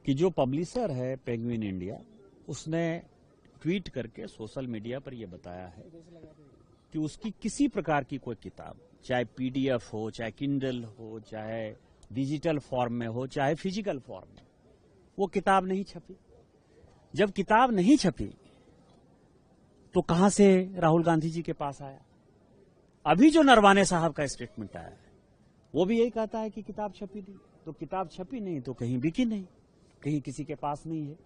कि जो पब्लिशर है पेंगुइन इंडिया, उसने ट्वीट करके सोशल मीडिया पर यह बताया है कि उसकी किसी प्रकार की कोई किताब, चाहे पीडीएफ हो, चाहे किंडल हो, चाहे डिजिटल फॉर्म में हो, चाहे फिजिकल फॉर्म में, वो किताब नहीं छपी। जब किताब नहीं छपी तो कहां से राहुल गांधी जी के पास आया? अभी जो नरवाने साहब का स्टेटमेंट आया है वो भी यही कहता है कि किताब छपी नहीं। तो किताब छपी नहीं तो कहीं बिकी नहीं, कहीं किसी के पास नहीं है।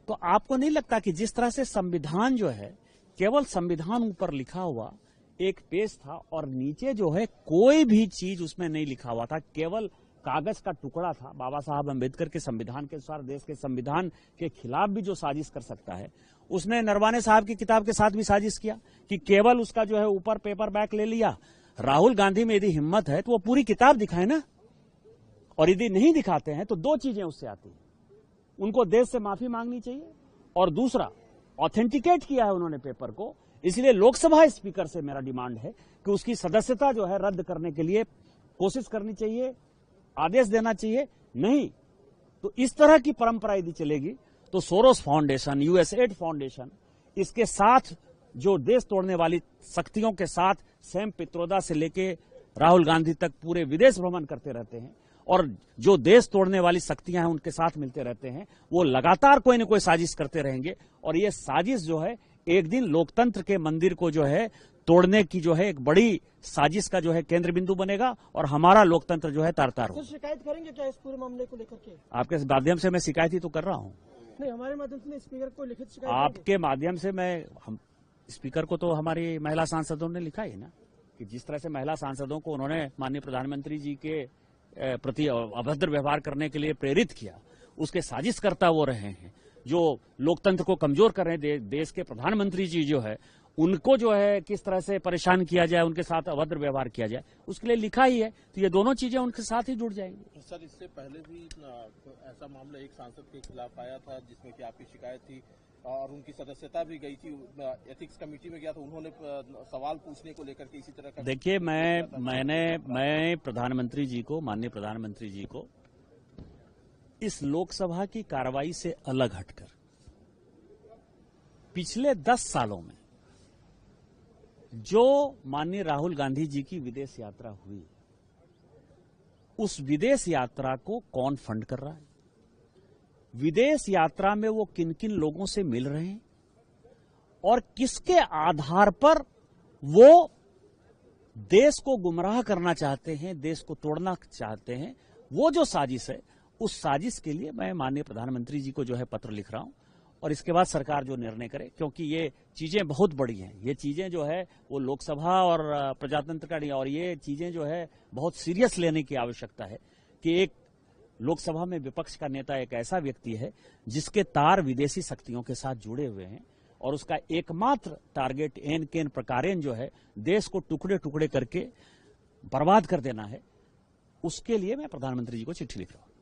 तो आपको नहीं लगता कि जिस तरह से संविधान जो है केवल संविधान ऊपर लिखा हुआ एक पेज था और नीचे जो है कोई भी चीज उसमें नहीं लिखा हुआ था, केवल कागज का टुकड़ा था। बाबा साहब अम्बेडकर के संविधान के अनुसार देश के संविधान के खिलाफ भी जो साजिश कर सकता है, उसने नरवाने साहब की किताब के साथ भी साजिश किया कि केवल उसका जो है ऊपर पेपर बैक ले लिया। राहुल गांधी में यदि हिम्मत है तो वो पूरी किताब दिखाए ना, और यदि नहीं दिखाते हैं तो दो चीजें उससे आती हैं। उनको देश से माफी मांगनी चाहिए, और दूसरा ऑथेंटिकेट किया है उन्होंने पेपर को, इसलिए लोकसभा स्पीकर से मेरा डिमांड है कि उसकी सदस्यता जो है रद्द करने के लिए कोशिश करनी चाहिए, आदेश देना चाहिए। नहीं तो इस तरह की परंपरा यदि चलेगी तो सोरोस फाउंडेशन, यूएसएड फाउंडेशन, इसके साथ जो देश तोड़ने वाली शक्तियों के साथ सैम पित्रोदा से लेके राहुल गांधी तक पूरे विदेश भ्रमण करते रहते हैं, और जो देश तोड़ने वाली शक्तियां हैं उनके साथ मिलते रहते हैं, वो लगातार कोई न कोई साजिश करते रहेंगे। और ये साजिश जो है एक दिन लोकतंत्र के मंदिर को जो है तोड़ने की जो है एक बड़ी साजिश का जो है केंद्र बिंदु बनेगा, और हमारा लोकतंत्र जो है तार-तार होगा। शिकायत करेंगे क्या इस पूरे मामले को लेकर के? आपके माध्यम से मैं शिकायत ही तो कर रहा हूं। नहीं, हमारे माध्यम से स्पीकर को लिखित शिकायत आपके माध्यम से हम स्पीकर को तो हमारी महिला सांसदों ने लिखा है ना, कि जिस तरह से महिला सांसदों को उन्होंने माननीय प्रधानमंत्री जी के प्रति अभद्र व्यवहार करने के लिए प्रेरित किया, उसके साजिश करता वो रहे हैं। जो लोकतंत्र को कमजोर कर रहे हैं, देश के प्रधानमंत्री जी जो है उनको जो है किस तरह से परेशान किया जाए, उनके साथ अभद्र व्यवहार किया जाए, उसके लिए लिखा ही है। तो ये दोनों चीजें उनके साथ ही जुड़ जाएंगी। सर, इससे पहले भी ऐसा मामला एक सांसद के खिलाफ आया था जिसमें कि आपकी शिकायत थी और उनकी सदस्यता भी गई थी, एथिक्स कमेटी में गया था, उन्होंने सवाल पूछने को लेकर के इसी तरह का। देखिए, मैं प्रधानमंत्री जी को, माननीय प्रधानमंत्री जी को इस लोकसभा की कार्रवाई से अलग हटकर पिछले 10 सालों में जो माननीय राहुल गांधी जी की विदेश यात्रा हुई, उस विदेश यात्रा को कौन फंड कर रहा है, विदेश यात्रा में वो किन किन लोगों से मिल रहे हैं, और किसके आधार पर वो देश को गुमराह करना चाहते हैं, देश को तोड़ना चाहते हैं, वो जो साजिश है, उस साजिश के लिए मैं माननीय प्रधानमंत्री जी को जो है पत्र लिख रहा हूं। और इसके बाद सरकार जो निर्णय करे, क्योंकि ये चीजें बहुत बड़ी हैं, ये चीजें जो है वो लोकसभा और प्रजातंत्र का नहीं, और ये चीजें जो है बहुत सीरियस लेने की आवश्यकता है कि एक लोकसभा में विपक्ष का नेता एक ऐसा व्यक्ति है जिसके तार विदेशी शक्तियों के साथ जुड़े हुए हैं, और उसका एकमात्र टारगेट एन केन प्रकारेण जो है देश को टुकड़े टुकड़े करके बर्बाद कर देना है। उसके लिए मैं प्रधानमंत्री जी को चिट्ठी लिख रहा हूं।